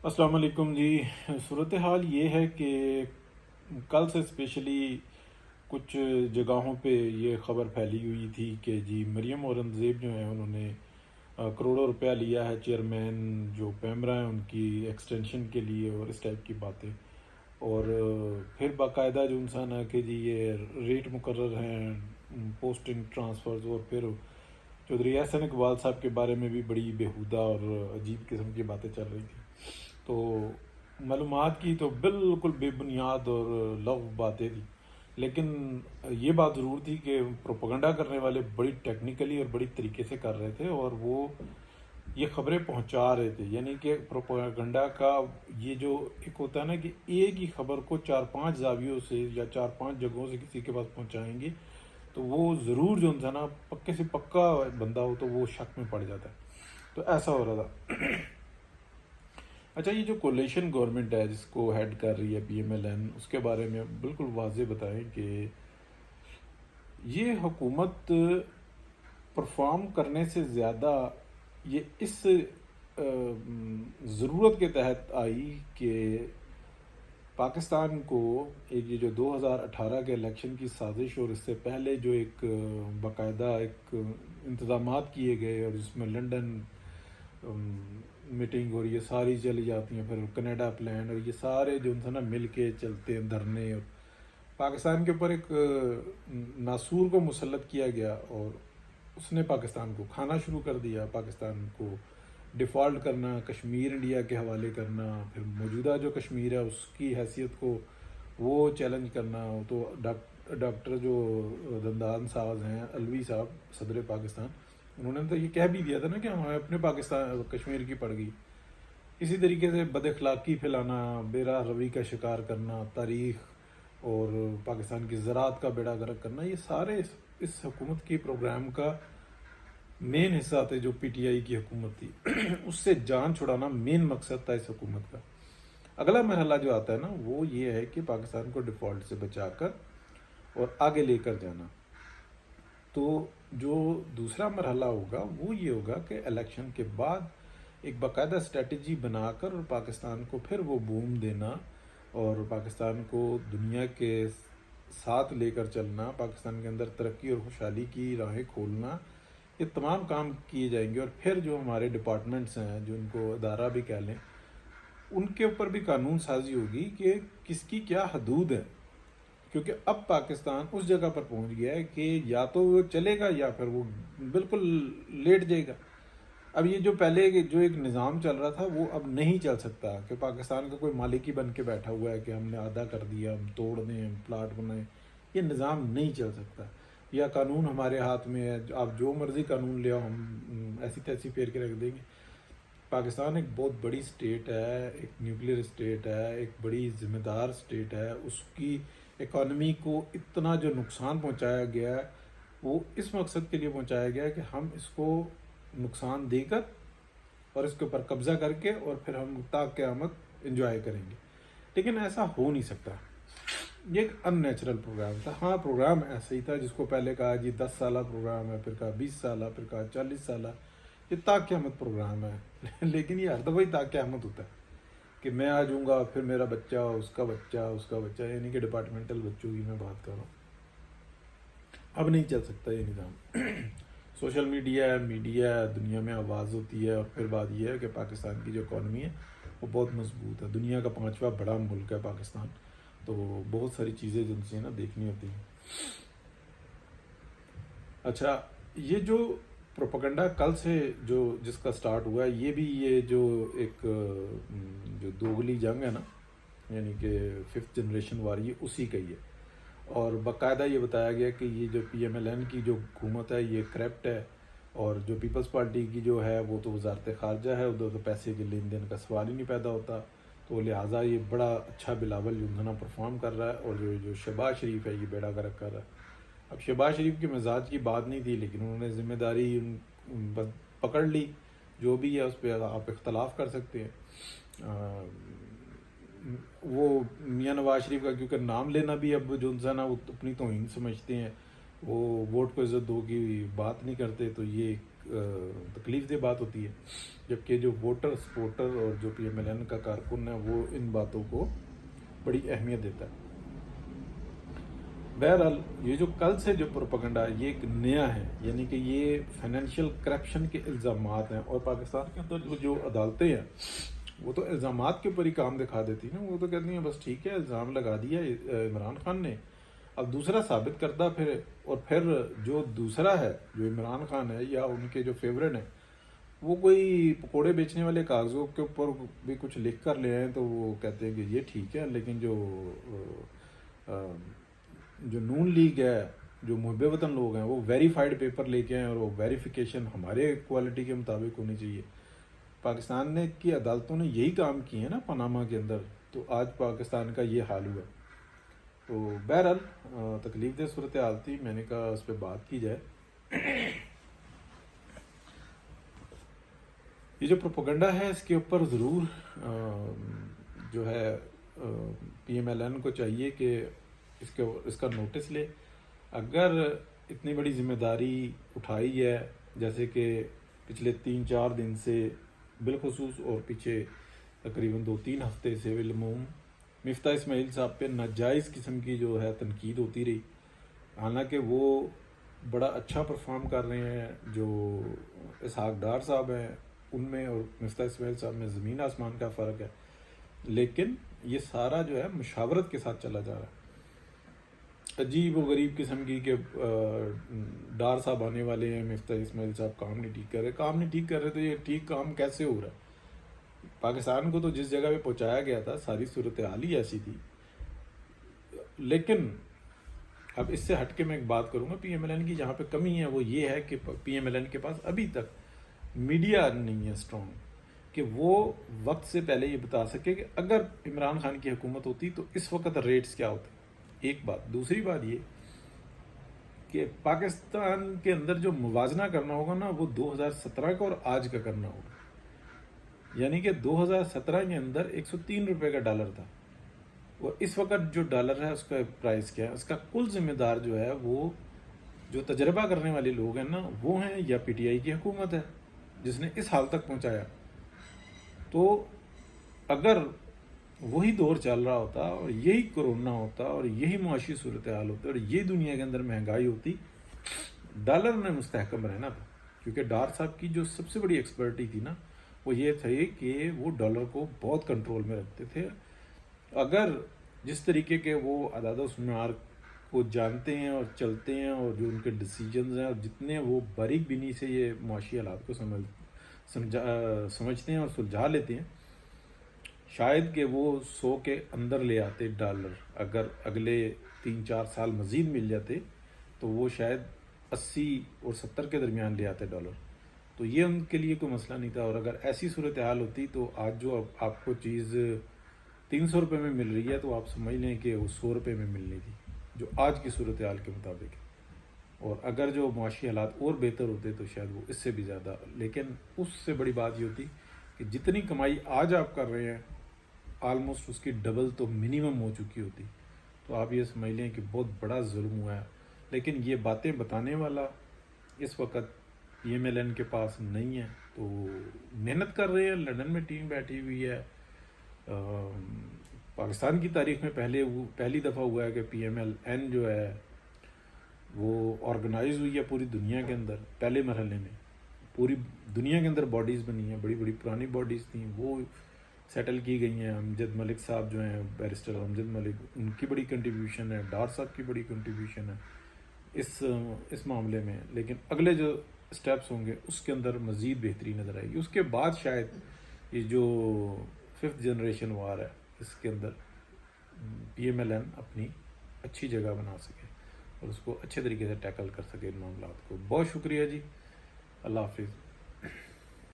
السلام علیکم جی۔ صورتحال یہ ہے کہ کل سے اسپیشلی کچھ جگہوں پہ یہ خبر پھیلی ہوئی تھی کہ جی مریم اورنگزیب جو ہیں انہوں نے کروڑوں روپیہ لیا ہے چیئرمین جو پیمرا ہیں ان کی ایکسٹینشن کے لیے اور اس ٹائپ کی باتیں، اور پھر باقاعدہ جو انسان ہے کہ جی یہ ریٹ مقرر ہیں پوسٹنگ ٹرانسفرز، اور پھر چودھری احسن اقبال صاحب کے بارے میں بھی بڑی بیہودہ اور عجیب قسم کی باتیں چل رہی تھیں۔ تو معلومات کی تو بالکل بے بنیاد اور لغو باتیں تھیں، لیکن یہ بات ضرور تھی کہ پروپیگنڈا کرنے والے بڑی ٹیکنیکلی اور بڑی طریقے سے کر رہے تھے، اور وہ یہ خبریں پہنچا رہے تھے۔ یعنی کہ پروپیگنڈا کا یہ جو ایک ہوتا ہے نا کہ ایک ہی خبر کو 4-5 زاویوں سے یا 4-5 جگہوں سے کسی کے پاس پہنچائیں گے تو وہ ضرور جو ہے نا پکے سے پکا بندہ ہو تو وہ شک میں پڑ جاتا ہے۔ تو ایسا ہو رہا تھا۔ اچھا، یہ جو کولیشن گورنمنٹ ہے جس کو ہیڈ کر رہی ہے پی ایم ایل این، اس کے بارے میں بالکل واضح بتائیں کہ یہ حکومت پرفارم کرنے سے زیادہ یہ اس ضرورت کے تحت آئی کہ پاکستان کو ایک یہ جو 2018 کے الیکشن کی سازش اور اس سے پہلے جو ایک باقاعدہ ایک انتظامات کیے گئے اور جس میں لنڈن میٹنگ اور یہ ساری چلی جاتی ہیں، پھر کینیڈا پلان اور یہ سارے جو ان سے نا مل کے چلتے ہیں دھرنے، اور پاکستان کے اوپر ایک ناسور کو مسلط کیا گیا اور اس نے پاکستان کو کھانا شروع کر دیا، پاکستان کو ڈیفالٹ کرنا، کشمیر انڈیا کے حوالے کرنا، پھر موجودہ جو کشمیر ہے اس کی حیثیت کو وہ چیلنج کرنا۔ تو ڈاکٹر جو دندان ساز ہیں علوی صاحب صدر پاکستان، انہوں نے تو یہ کہہ بھی دیا تھا نا کہ ہمیں اپنے پاکستان کشمیر کی پڑ گئی۔ اسی طریقے سے بد اخلاقی پھیلانا، بے راہ روی کا شکار کرنا، تاریخ اور پاکستان کی زراعت کا بیڑا غرق کرنا، یہ سارے اس حکومت کے پروگرام کا مین حصہ تھے جو پی ٹی آئی کی حکومت تھی۔ اس سے جان چھڑانا مین مقصد تھا اس حکومت کا۔ اگلا مرحلہ جو آتا ہے نا وہ یہ ہے کہ پاکستان کو ڈیفالٹ سے بچا کر اور آگے لے کر جانا۔ تو جو دوسرا مرحلہ ہوگا وہ یہ ہوگا کہ الیکشن کے بعد ایک باقاعدہ اسٹریٹجی بنا کر اور پاکستان کو پھر وہ بوم دینا اور پاکستان کو دنیا کے ساتھ لے کر چلنا، پاکستان کے اندر ترقی اور خوشحالی کی راہیں کھولنا، یہ تمام کام کیے جائیں گے۔ اور پھر جو ہمارے ڈپارٹمنٹس ہیں جو ان کو ادارہ بھی کہہ لیں، ان کے اوپر بھی قانون سازی ہوگی کہ کس کی کیا حدود ہے، کیونکہ اب پاکستان اس جگہ پر پہنچ گیا ہے کہ یا تو وہ چلے گا یا پھر وہ بالکل لیٹ جائے گا۔ اب یہ جو پہلے جو ایک نظام چل رہا تھا وہ اب نہیں چل سکتا کہ پاکستان کا کوئی مالک ہی بن کے بیٹھا ہوا ہے کہ ہم نے آدھا کر دیا، ہم توڑ دیں، ہم پلاٹ بنائیں۔ یہ نظام نہیں چل سکتا، یا قانون ہمارے ہاتھ میں ہے، آپ جو مرضی قانون لے آؤ ہم ایسی تیسی پھیر کے رکھ دیں گے۔ پاکستان ایک بہت بڑی سٹیٹ ہے، ایک نیوکلیر سٹیٹ ہے، ایک بڑی ذمہ دار سٹیٹ ہے۔ اس کی اکانومی کو اتنا جو نقصان پہنچایا گیا ہے وہ اس مقصد کے لیے پہنچایا گیا ہے کہ ہم اس کو نقصان دے کر اور اس کے اوپر قبضہ کر کے اور پھر ہم تا قیامت انجوائے کریں گے، لیکن ایسا ہو نہیں سکتا۔ یہ ایک ان نیچرل پروگرام تھا۔ ہاں پروگرام ایسا ہی تھا جس کو پہلے کہا جی 10 سالہ پروگرام ہے، پھر کہا 20 سالہ، پھر کہا 40 سالہ، یہ تا قیامت پروگرام ہے۔ لیکن یہ ہر دفعہ ہی تا قیامت ہوتا ہے کہ میں آ جاؤں گا، پھر میرا بچہ، اس کا بچہ، اس کا بچہ، یعنی کہ ڈپارٹمنٹل بچوں کی میں بات کر رہا ہوں۔ اب نہیں چل سکتا یہ نظام۔ سوشل میڈیا ہے، دنیا میں آواز ہوتی ہے، اور پھر بات یہ ہے کہ پاکستان کی جو اکانومی ہے وہ بہت مضبوط ہے، دنیا کا 5واں بڑا ملک ہے پاکستان، تو بہت ساری چیزیں جن سے نا دیکھنی ہوتی ہیں۔ اچھا، یہ جو پروپیگنڈا کل سے جو جس کا سٹارٹ ہوا ہے، یہ بھی یہ جو ایک جو دوغلی جنگ ہے نا، یعنی کہ 5th جنریشن وار، یہ اسی کا ہی ہے۔ اور باقاعدہ یہ بتایا گیا کہ یہ جو پی ایم ایل این کی جو حکومت ہے یہ کرپٹ ہے، اور جو پیپلز پارٹی کی جو ہے وہ تو وزارت خارجہ ہے، ادھر تو پیسے کے لین دین کا سوال ہی نہیں پیدا ہوتا، تو لہٰذا یہ بڑا اچھا بلاول جو نا پرفارم کر رہا ہے، اور جو شہباز شریف ہے یہ بیڑا غرق کر رہا ہے۔ اب شہباز شریف کے مزاج کی بات نہیں تھی، لیکن انہوں نے ذمہ داری پکڑ لی، جو بھی ہے اس پہ آپ اختلاف کر سکتے ہیں۔ وہ میاں نواز شریف کا کیونکہ نام لینا بھی اب جو انسان ہے وہ اپنی توہین سمجھتے ہیں، وہ ووٹ کو عزت دو کی بات نہیں کرتے، تو یہ تکلیف دہ بات ہوتی ہے، جبکہ جو ووٹر سپورٹر اور جو پی ایم ایل این کا کارکن ہے وہ ان باتوں کو بڑی اہمیت دیتا ہے۔ بہرحال یہ جو کل سے جو پروپیگنڈا ہے یہ ایک نیا ہے، یعنی کہ یہ فائنینشیل کرپشن کے الزامات ہیں، اور پاکستان کے اندر جو عدالتیں ہیں وہ تو الزامات کے اوپر ہی کام دکھا دیتی ہیں، وہ تو کہتی ہیں بس ٹھیک ہے الزام لگا دیا عمران خان نے، اب دوسرا ثابت کردہ پھر، اور پھر جو دوسرا ہے جو عمران خان ہے یا ان کے جو فیورٹ ہیں وہ کوئی پکوڑے بیچنے والے کاغذوں کے اوپر بھی کچھ لکھ کر لے آئیں تو وہ کہتے ہیں کہ یہ ٹھیک ہے، لیکن جو نون لیگ ہے، جو محب وطن لوگ ہیں وہ ویریفائڈ پیپر لے کے آئیں اور وہ ویریفیکیشن ہمارے کوالٹی کے مطابق ہونی چاہیے۔ پاکستان نے کی عدالتوں نے یہی کام کیے ہیں نا پاناما کے اندر، تو آج پاکستان کا یہ حال ہوا۔ تو بہرحال تکلیف دہ صورتحال تھی، میں نے کہا اس پہ بات کی جائے۔ یہ جو پروپیگنڈا ہے اس کے اوپر ضرور جو ہے پی ایم ایل این کو چاہیے کہ اس کا نوٹس لے، اگر اتنی بڑی ذمہ داری اٹھائی ہے جیسے کہ پچھلے 3-4 دن سے بالخصوص اور پیچھے تقریباً 2-3 ہفتے سے بالعموم مفتاح اسماعیل صاحب پہ ناجائز قسم کی جو ہے تنقید ہوتی رہی، حالانکہ وہ بڑا اچھا پرفارم کر رہے ہیں، جو اسحاق ڈار صاحب ہیں ان میں اور مفتاح اسماعیل صاحب میں زمین آسمان کا فرق ہے، لیکن یہ سارا جو ہے مشاورت کے ساتھ چلا جا رہا ہے۔ عجیب و غریب قسم کی کہ ڈار صاحب آنے والے ہیں، مفتاح اسماعیل صاحب کام نہیں ٹھیک کر رہے تو یہ ٹھیک کام کیسے ہو رہا ہے؟ پاکستان کو تو جس جگہ پہ پہنچایا گیا تھا ساری صورتحال ہی ایسی تھی۔ لیکن اب اس سے ہٹ کے میں ایک بات کروں گا پی ایم ایل این کی جہاں پہ کمی ہے، وہ یہ ہے کہ پی ایم ایل این کے پاس ابھی تک میڈیا نہیں ہے اسٹرانگ کہ وہ وقت سے پہلے یہ بتا سکے کہ اگر عمران خان کی حکومت ہوتی تو اس وقت ریٹس کیا ہوتے۔ ایک بات، دوسری بات یہ کہ پاکستان کے اندر جو موازنہ کرنا ہوگا نا وہ 2017 کا اور آج کا کرنا ہوگا، یعنی کہ 2017 کے اندر 103 روپے کا ڈالر تھا، اور اس وقت جو ڈالر ہے اس کا پرائس کیا ہے، اس کا کل ذمہ دار جو ہے وہ جو تجربہ کرنے والے لوگ ہیں نا وہ ہیں یا پی ٹی آئی کی حکومت ہے جس نے اس حال تک پہنچایا۔ تو اگر وہی دور چل رہا ہوتا اور یہی کرونا ہوتا اور یہی معاشی صورتحال ہوتا اور یہ دنیا کے اندر مہنگائی ہوتی، ڈالر نے مستحکم رہنا تھا، کیونکہ ڈار صاحب کی جو سب سے بڑی ایکسپرٹی تھی نا وہ یہ تھی کہ وہ ڈالر کو بہت کنٹرول میں رکھتے تھے۔ اگر جس طریقے کے وہ اعداد و شمار کو جانتے ہیں اور چلتے ہیں اور جو ان کے ڈیسیجنز ہیں اور جتنے وہ باریک بینی سے یہ معاشی حالات کو سمجھتے ہیں اور سلجھا لیتے ہیں، شاید کہ وہ 100 کے اندر لے آتے ڈالر، اگر اگلے 3-4 سال مزید مل جاتے تو وہ شاید 80 اور 70 کے درمیان لے آتے ڈالر، تو یہ ان کے لیے کوئی مسئلہ نہیں تھا۔ اور اگر ایسی صورتحال ہوتی تو آج جو آپ کو چیز 300 روپے میں مل رہی ہے تو آپ سمجھ لیں کہ وہ 100 روپے میں ملنی تھی جو آج کی صورتحال کے مطابق ہے، اور اگر جو معاشی حالات اور بہتر ہوتے تو شاید وہ اس سے بھی زیادہ، لیکن اس سے بڑی بات یہ ہوتی کہ جتنی کمائی آج آپ کر رہے ہیں آلموسٹ اس کی ڈبل تو منیمم ہو چکی ہوتی، تو آپ یہ سمجھ لیں کہ بہت بڑا ظلم ہوا ہے۔ لیکن یہ باتیں بتانے والا اس وقت پی ایم ایل این کے پاس نہیں ہے، تو محنت کر رہے ہیں، لندن میں ٹیم بیٹھی ہوئی ہے۔ پاکستان کی تاریخ میں پہلی دفعہ ہوا ہے کہ پی ایم ایل این جو ہے وہ آرگنائز ہوئی ہے پوری دنیا کے اندر، پہلے مرحلے میں پوری دنیا کے اندر باڈیز بنی ہیں، بڑی بڑی پرانی باڈیز تھیں وہ سیٹل کی گئی ہیں۔ امجد ملک صاحب جو ہیں، بیرسٹر امجد ملک، ان کی بڑی کنٹریبیوشن ہے، ڈار صاحب کی بڑی کنٹریبیوشن ہے اس معاملے میں، لیکن اگلے جو سٹیپس ہوں گے اس کے اندر مزید بہتری نظر آئے گی۔ اس کے بعد شاید یہ جو 5th جنریشن وار ہے اس کے اندر پی ایم ایل این اپنی اچھی جگہ بنا سکے اور اس کو اچھے طریقے سے ٹیکل کر سکے ان معاملات کو۔ بہت شکریہ جی، اللہ حافظ۔